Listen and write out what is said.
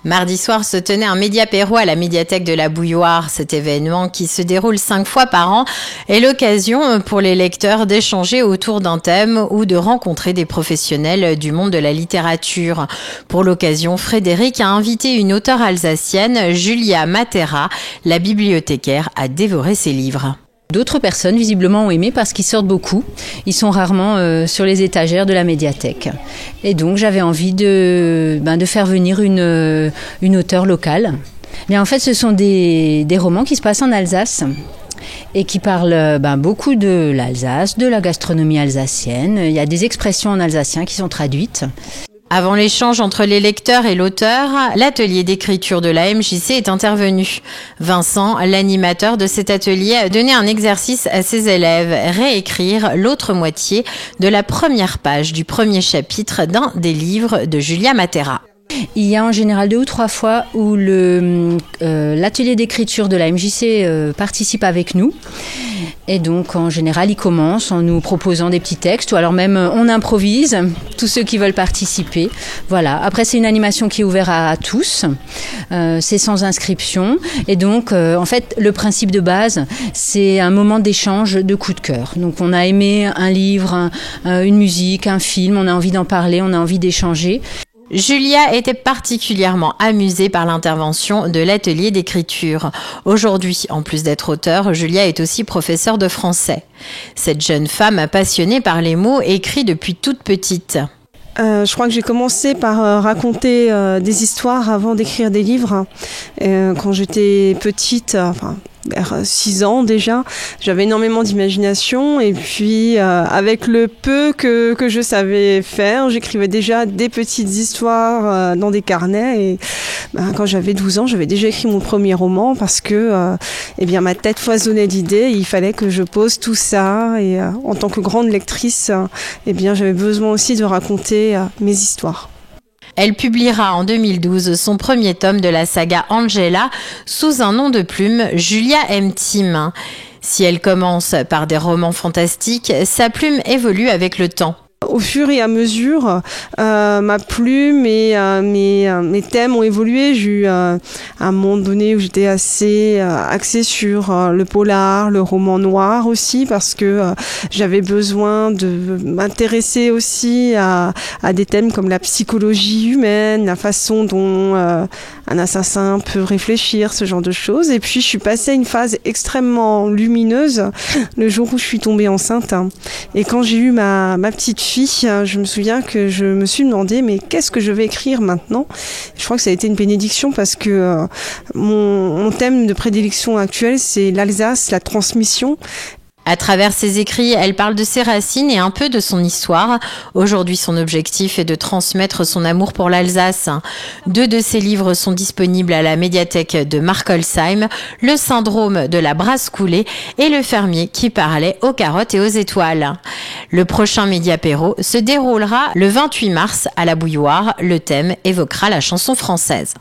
Mardi soir se tenait un médiapéro à la médiathèque de la Bouilloire. Cet événement, qui se déroule 5 fois par an, est l'occasion pour les lecteurs d'échanger autour d'un thème ou de rencontrer des professionnels du monde de la littérature. Pour l'occasion, Frédéric a invité une auteure alsacienne, Julia Matera. La bibliothécaire a dévoré ses livres. D'autres personnes visiblement ont aimé parce qu'ils sortent beaucoup. Ils sont rarement sur les étagères de la médiathèque. Et donc j'avais envie de faire venir une auteure locale. Bien, en fait, ce sont des romans qui se passent en Alsace et qui parlent beaucoup de l'Alsace, de la gastronomie alsacienne. Il y a des expressions en alsacien qui sont traduites. Avant l'échange entre les lecteurs et l'auteur, l'atelier d'écriture de la MJC est intervenu. Vincent, l'animateur de cet atelier, a donné un exercice à ses élèves, réécrire l'autre moitié de la première page du premier chapitre d'un des livres de Julia Matera. Il y a en général 2 ou 3 fois où l'atelier d'écriture de la MJC participe avec nous. Et donc, en général, il commence en nous proposant des petits textes ou alors même on improvise, tous ceux qui veulent participer. Voilà. Après, c'est une animation qui est ouverte à tous. C'est sans inscription. Et donc, en fait, le principe de base, c'est un moment d'échange de coups de cœur. Donc, on a aimé un livre, une musique, un film, on a envie d'en parler, on a envie d'échanger. Julia était particulièrement amusée par l'intervention de l'atelier d'écriture. Aujourd'hui, en plus d'être auteure, Julia est aussi professeure de français. Cette jeune femme passionnée par les mots écrit depuis toute petite. Je crois que j'ai commencé par raconter des histoires avant d'écrire des livres. Quand j'étais petite, vers 6 ans déjà, j'avais énormément d'imagination et puis avec le peu que je savais faire, j'écrivais déjà des petites histoires dans des carnets et quand j'avais 12 ans, j'avais déjà écrit mon premier roman parce que ma tête foisonnait d'idées et il fallait que je pose tout ça et en tant que grande lectrice, j'avais besoin aussi de raconter mes histoires. Elle publiera en 2012 son premier tome de la saga Angela sous un nom de plume, Julia M. Tim. Si elle commence par des romans fantastiques, sa plume évolue avec le temps. Au fur et à mesure, ma plume et mes thèmes ont évolué. J'ai eu un moment donné où j'étais assez axée sur le polar, le roman noir aussi, parce que j'avais besoin de m'intéresser aussi à des thèmes comme la psychologie humaine, la façon dont un assassin peut réfléchir, ce genre de choses. Et puis je suis passée à une phase extrêmement lumineuse le jour où je suis tombée enceinte. Et quand j'ai eu ma petite fille, je me souviens que je me suis demandé mais qu'est-ce que je vais écrire maintenant ? Je crois que ça a été une bénédiction parce que mon thème de prédilection actuel, c'est l'Alsace, la transmission. À travers ses écrits, elle parle de ses racines et un peu de son histoire. Aujourd'hui, son objectif est de transmettre son amour pour l'Alsace. 2 de ses livres sont disponibles à la médiathèque de Markolsheim, Le syndrome de la brasse coulée et Le fermier qui parlait aux carottes et aux étoiles. Le prochain médiapéro se déroulera le 28 mars à la Bouilloire. Le thème évoquera la chanson française.